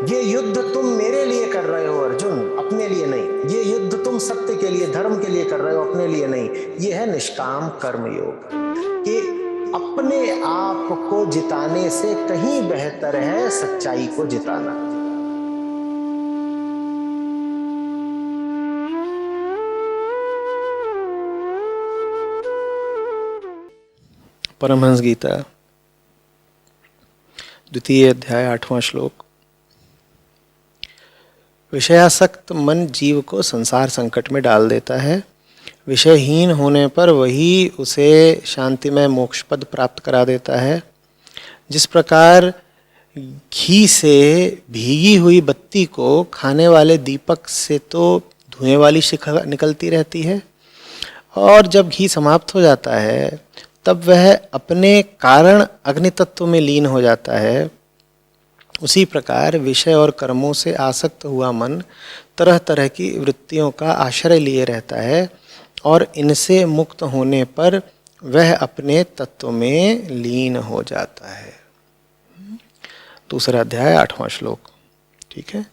ये युद्ध तुम मेरे लिए कर रहे हो अर्जुन, अपने लिए नहीं। ये युद्ध तुम सत्य के लिए, धर्म के लिए कर रहे हो, अपने लिए नहीं। ये है निष्काम कर्म योग, कि अपने आप को जिताने से कहीं बेहतर है सच्चाई को जिताना। परमहंस गीता, द्वितीय अध्याय 8वां श्लोक। विषयासक्त मन जीव को संसार संकट में डाल देता है। विषयहीन होने पर वही उसे शांतिमय मोक्ष पद प्राप्त करा देता है। जिस प्रकार घी से भीगी हुई बत्ती को खाने वाले दीपक से तो धुएं वाली शिखा निकलती रहती है, और जब घी समाप्त हो जाता है तब वह अपने कारण अग्नि तत्व में लीन हो जाता है। उसी प्रकार विषय और कर्मों से आसक्त हुआ मन तरह तरह की वृत्तियों का आश्रय लिए रहता है, और इनसे मुक्त होने पर वह अपने तत्व में लीन हो जाता है। दूसरा अध्याय 8वां श्लोक। ठीक है,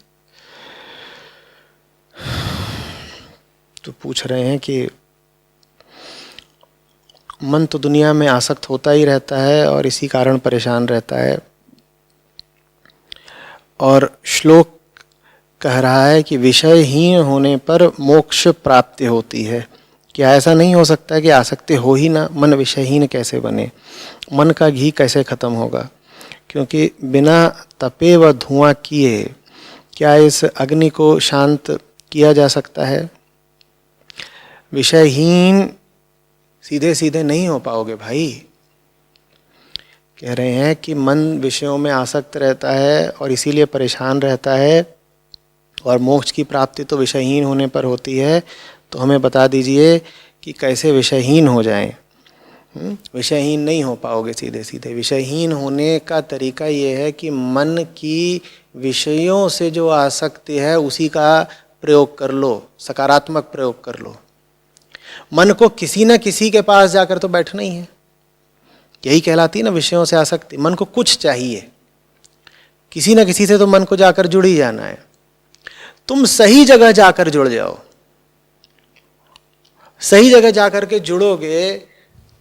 तो पूछ रहे हैं कि मन तो दुनिया में आसक्त होता ही रहता है और इसी कारण परेशान रहता है, और श्लोक कह रहा है कि विषयहीन होने पर मोक्ष प्राप्ति होती है। क्या ऐसा नहीं हो सकता कि आसक्ति हो ही ना? मन विषयहीन कैसे बने? मन का घी कैसे खत्म होगा? क्योंकि बिना तपे व धुआं किए क्या इस अग्नि को शांत किया जा सकता है? विषयहीन सीधे सीधे नहीं हो पाओगे भाई। कह रहे हैं कि मन विषयों में आसक्त रहता है और इसीलिए परेशान रहता है, और मोक्ष की प्राप्ति तो विषयहीन होने पर होती है। तो हमें बता दीजिए कि कैसे विषयहीन हो जाएं। विषयहीन नहीं हो पाओगे सीधे सीधे। विषयहीन होने का तरीका ये है कि मन की विषयों से जो आसक्ति है उसी का प्रयोग कर लो, सकारात्मक प्रयोग कर लो। मन को किसी न किसी के पास जाकर तो बैठना ही है। यही कहलाती है ना विषयों से आसक्ति। मन को कुछ चाहिए, किसी न किसी से तो मन को जाकर जुड़ ही जाना है। तुम सही जगह जाकर जुड़ जाओ। सही जगह जाकर के जुड़ोगे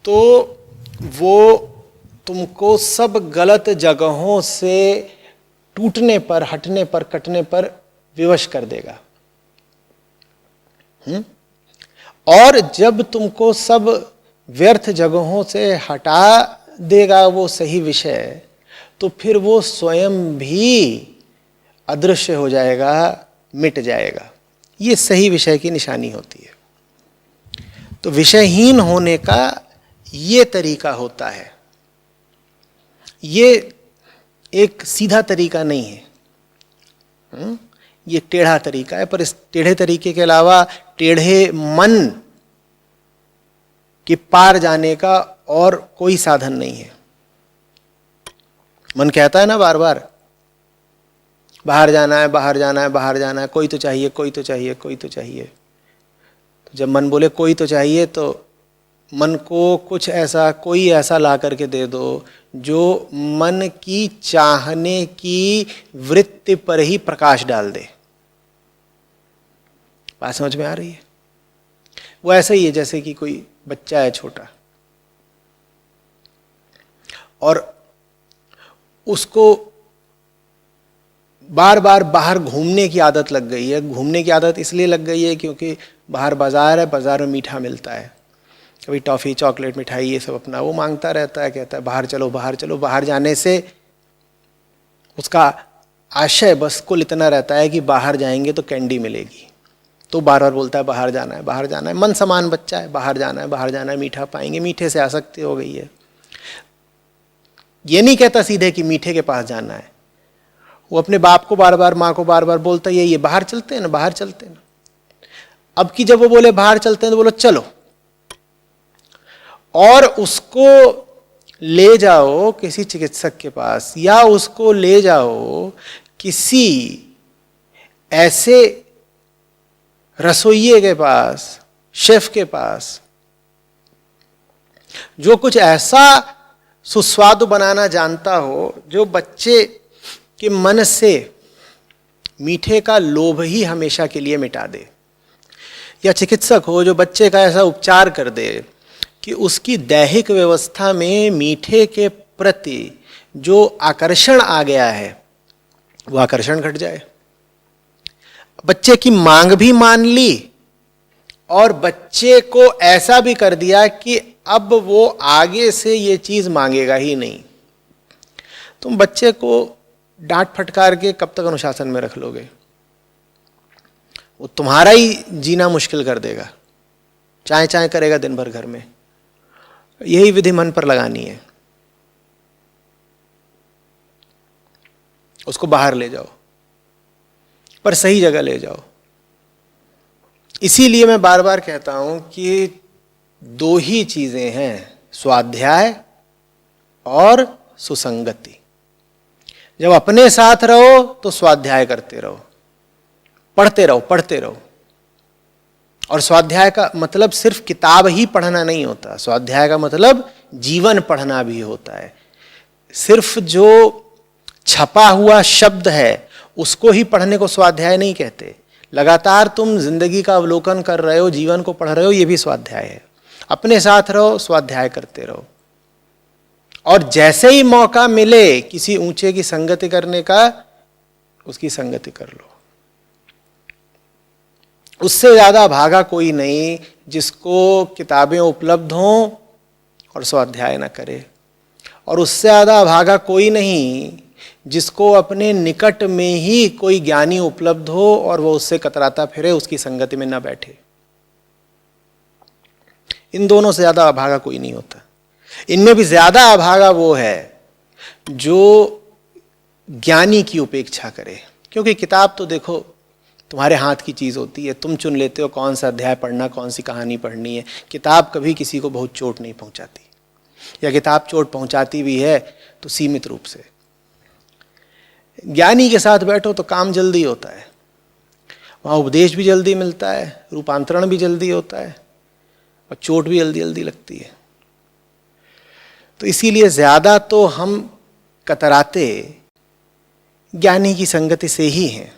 तो वो तुमको सब गलत जगहों से टूटने पर, हटने पर, कटने पर विवश कर देगा। और जब तुमको सब व्यर्थ जगहों से हटा देगा वो सही विषय, तो फिर वो स्वयं भी अदृश्य हो जाएगा, मिट जाएगा। ये सही विषय की निशानी होती है। तो विषयहीन होने का ये तरीका होता है। ये एक सीधा तरीका नहीं है, ये टेढ़ा तरीका है। पर इस टेढ़े तरीके के अलावा टेढ़े मन के पार जाने का और कोई साधन नहीं है। मन कहता है ना बार बार, बाहर जाना है, बाहर जाना है, बाहर जाना है, कोई तो चाहिए, कोई तो चाहिए, कोई तो चाहिए। तो जब मन बोले कोई तो चाहिए, तो मन को कुछ ऐसा, कोई ऐसा ला करके दे दो जो मन की चाहने की वृत्ति पर ही प्रकाश डाल दे। बात समझ में आ रही है? वो ऐसा ही है जैसे कि कोई बच्चा है छोटा, और उसको बार बार बाहर घूमने की आदत लग गई है। घूमने की आदत इसलिए लग गई है क्योंकि बाहर बाजार है, बाजार में मीठा मिलता है, कभी टॉफ़ी, चॉकलेट, मिठाई, ये सब अपना वो मांगता रहता है। कहता है बाहर चलो, बाहर चलो। बाहर जाने से उसका आशय बस कुल इतना रहता है कि बाहर जाएंगे तो कैंडी मिलेगी। तो बार बार बोलता है बाहर जाना है, बाहर जाना है। मन समान बच्चा है, बाहर जाना है, बाहर जाना है, मीठा पाएंगे। मीठे से आसक्ति हो गई है। ये नहीं कहता सीधे कि मीठे के पास जाना है। वो अपने बाप को बार बार, माँ को बार बार बोलता है ये बाहर चलते हैं ना, बाहर चलते हैं ना। अब की जब वो बोले बाहर चलते हैं तो बोलो चलो, और उसको ले जाओ किसी चिकित्सक के पास, या उसको ले जाओ किसी ऐसे रसोइये के पास, शेफ के पास, जो कुछ ऐसा सुस्वादु बनाना जानता हो जो बच्चे के मन से मीठे का लोभ ही हमेशा के लिए मिटा दे, या चिकित्सक हो जो बच्चे का ऐसा उपचार कर दे कि उसकी दैहिक व्यवस्था में मीठे के प्रति जो आकर्षण आ गया है वो आकर्षण घट जाए। बच्चे की मांग भी मान ली और बच्चे को ऐसा भी कर दिया कि अब वो आगे से ये चीज मांगेगा ही नहीं। तुम बच्चे को डांट फटकार के कब तक अनुशासन में रख लोगे? वो तुम्हारा ही जीना मुश्किल कर देगा, चाय चाय करेगा दिन भर घर में। यही विधि मन पर लगानी है, उसको बाहर ले जाओ, पर सही जगह ले जाओ। इसीलिए मैं बार बार कहता हूं कि दो ही चीजें हैं, स्वाध्याय और सुसंगति। जब अपने साथ रहो तो स्वाध्याय करते रहो, पढ़ते रहो। और स्वाध्याय का मतलब सिर्फ किताब ही पढ़ना नहीं होता, स्वाध्याय का मतलब जीवन पढ़ना भी होता है। सिर्फ जो छपा हुआ शब्द है उसको ही पढ़ने को स्वाध्याय नहीं कहते। लगातार तुम जिंदगी का अवलोकन कर रहे हो, जीवन को पढ़ रहे हो, ये भी स्वाध्याय है। अपने साथ रहो, स्वाध्याय करते रहो, और जैसे ही मौका मिले किसी ऊंचे की संगति करने का, उसकी संगति कर लो। उससे ज्यादा भागा कोई नहीं जिसको किताबें उपलब्ध हों और स्वाध्याय न करे, और उससे ज्यादा भागा कोई नहीं जिसको अपने निकट में ही कोई ज्ञानी उपलब्ध हो और वो उससे कतराता फिरे, उसकी संगति में न बैठे। इन दोनों से ज्यादा अभागा कोई नहीं होता। इनमें भी ज्यादा अभागा वो है जो ज्ञानी की उपेक्षा करे, क्योंकि किताब तो देखो तुम्हारे हाथ की चीज होती है, तुम चुन लेते हो कौन सा अध्याय पढ़ना, कौन सी कहानी पढ़नी है। किताब कभी किसी को बहुत चोट नहीं पहुंचाती, या किताब चोट पहुंचाती भी है तो सीमित रूप से। ज्ञानी के साथ बैठो तो काम जल्दी होता है, वहाँ उपदेश भी जल्दी मिलता है, रूपांतरण भी जल्दी होता है, और चोट भी जल्दी जल्दी लगती है। तो इसीलिए ज्यादा तो हम कतराते ज्ञानी की संगति से ही हैं।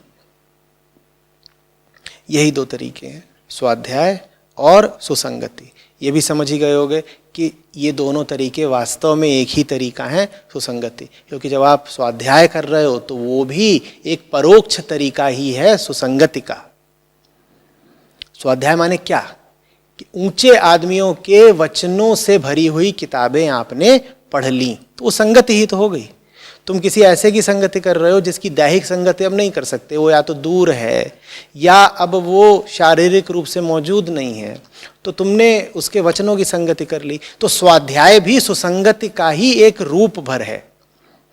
यही दो तरीके हैं, स्वाध्याय और सुसंगति। ये भी समझ ही गए होंगे कि ये दोनों तरीके वास्तव में एक ही तरीका है, सुसंगति। क्योंकि जब आप स्वाध्याय कर रहे हो तो वो भी एक परोक्ष तरीका ही है सुसंगति का। स्वाध्याय माने क्या? कि ऊंचे आदमियों के वचनों से भरी हुई किताबें आपने पढ़ ली, तो वो संगति ही तो हो गई। तुम किसी ऐसे की संगति कर रहे हो जिसकी दैहिक संगति अब नहीं कर सकते, वो या तो दूर है या अब वो शारीरिक रूप से मौजूद नहीं है, तो तुमने उसके वचनों की संगति कर ली। तो स्वाध्याय भी सुसंगति का ही एक रूप भर है।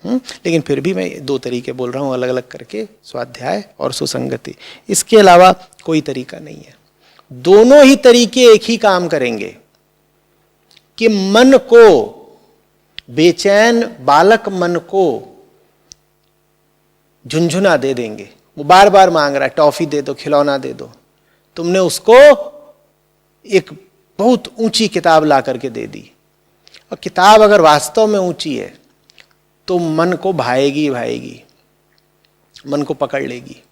लेकिन फिर भी मैं दो तरीके बोल रहा हूँ अलग अलग करके, स्वाध्याय और सुसंगति। इसके अलावा कोई तरीका नहीं है। दोनों ही तरीके एक ही काम करेंगे कि मन को, बेचैन बालक मन को झुंझुना दे देंगे। वो बार बार मांग रहा है, टॉफी दे दो, खिलौना दे दो। तुमने उसको एक बहुत ऊंची किताब ला करके दे दी, और किताब अगर वास्तव में ऊंची है तो मन को भाएगी, मन को पकड़ लेगी।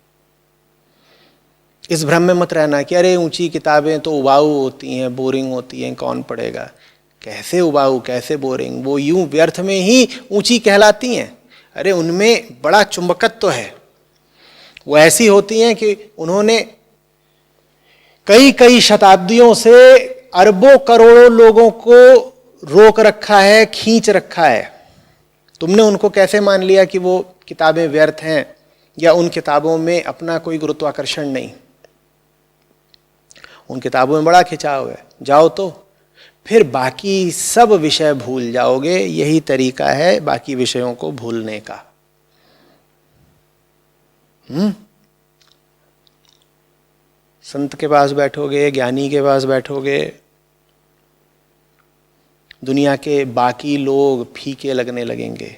इस भ्रम में मत रहना कि अरे ऊंची किताबें तो उबाऊ होती हैं, बोरिंग होती हैं, कौन पढ़ेगा। कैसे उबाऊ, कैसे बोरिंग? वो यूं व्यर्थ में ही ऊंची कहलाती हैं। अरे उनमें बड़ा चुंबकत्व है। वो ऐसी होती हैं कि उन्होंने कई कई शताब्दियों से अरबों करोड़ों लोगों को रोक रखा है, खींच रखा है। तुमने उनको कैसे मान लिया कि वो किताबें व्यर्थ हैं या उन किताबों में अपना कोई गुरुत्वाकर्षण नहीं? उन किताबों में बड़ा खिंचाव है। जाओ तो फिर बाकी सब विषय भूल जाओगे। यही तरीका है बाकी विषयों को भूलने का। संत के पास बैठोगे, ज्ञानी के पास बैठोगे, दुनिया के बाकी लोग फीके लगने लगेंगे।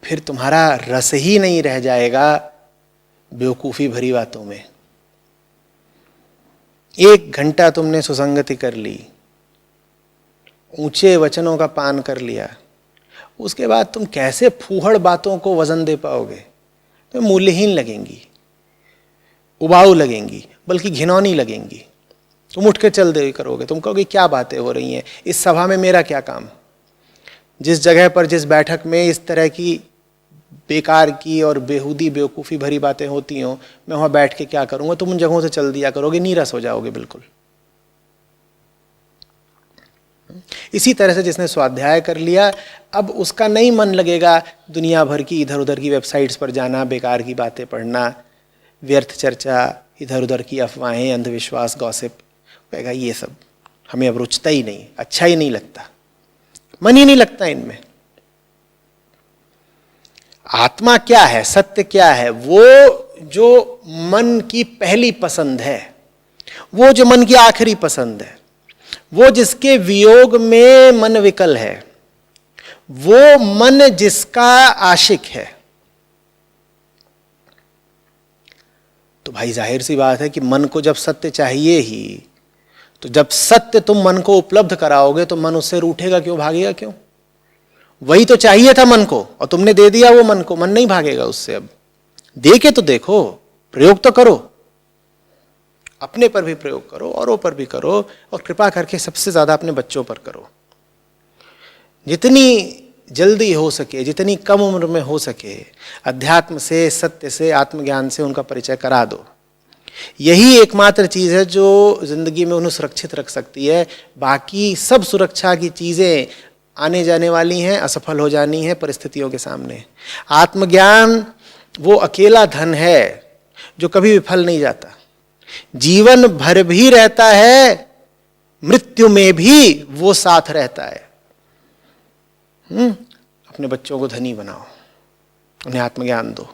फिर तुम्हारा रस ही नहीं रह जाएगा बेवकूफी भरी बातों में। 1 घंटा तुमने सुसंगति कर ली, ऊंचे वचनों का पान कर लिया, उसके बाद तुम कैसे फूहड़ बातों को वजन दे पाओगे? तो मूल्यहीन लगेंगी, उबाऊ लगेंगी, बल्कि घिनौनी लगेंगी। तुम उठ के चल दे करोगे, तुम कहोगे क्या बातें हो रही हैं, इस सभा में मेरा क्या काम? जिस जगह पर, जिस बैठक में इस तरह की बेकार की और बेहूदी बेवकूफ़ी भरी बातें होती हों, मैं वहाँ बैठ के क्या करूँगा? तुम उन जगहों से चल दिया करोगे, नीरस हो जाओगे बिल्कुल। इसी तरह से जिसने स्वाध्याय कर लिया, अब उसका नहीं मन लगेगा दुनिया भर की इधर उधर की वेबसाइट्स पर जाना, बेकार की बातें पढ़ना, व्यर्थ चर्चा, इधर उधर की अफवाहें, अंधविश्वास, गॉसिप। कहेगा ये सब हमें अब रुचता ही नहीं, अच्छा ही नहीं लगता, मन ही नहीं लगता इनमें। आत्मा क्या है, सत्य क्या है? वो जो मन की पहली पसंद है, वो जो मन की आखिरी पसंद है, वो जिसके वियोग में मन विकल है, वो मन जिसका आशिक है। तो भाई जाहिर सी बात है कि मन को जब सत्य चाहिए ही, तो जब सत्य तुम मन को उपलब्ध कराओगे तो मन उससे रूठेगा क्यों, भागेगा क्यों? वही तो चाहिए था मन को और तुमने दे दिया वो मन को, मन नहीं भागेगा उससे। अब दे के तो देखो, प्रयोग तो करो, अपने पर भी प्रयोग करो, औरों पर भी करो, और कृपा करके सबसे ज्यादा अपने बच्चों पर करो। जितनी जल्दी हो सके, जितनी कम उम्र में हो सके, अध्यात्म से, सत्य से, आत्मज्ञान से उनका परिचय करा दो। यही एकमात्र चीज है जो जिंदगी में उन्हें सुरक्षित रख सकती है। बाकी सब सुरक्षा की चीजें आने जाने वाली हैं, असफल हो जानी है परिस्थितियों के सामने। आत्मज्ञान वो अकेला धन है जो कभी विफल नहीं जाता, जीवन भर भी रहता है, मृत्यु में भी वो साथ रहता है। अपने बच्चों को धनी बनाओ, उन्हें आत्मज्ञान दो।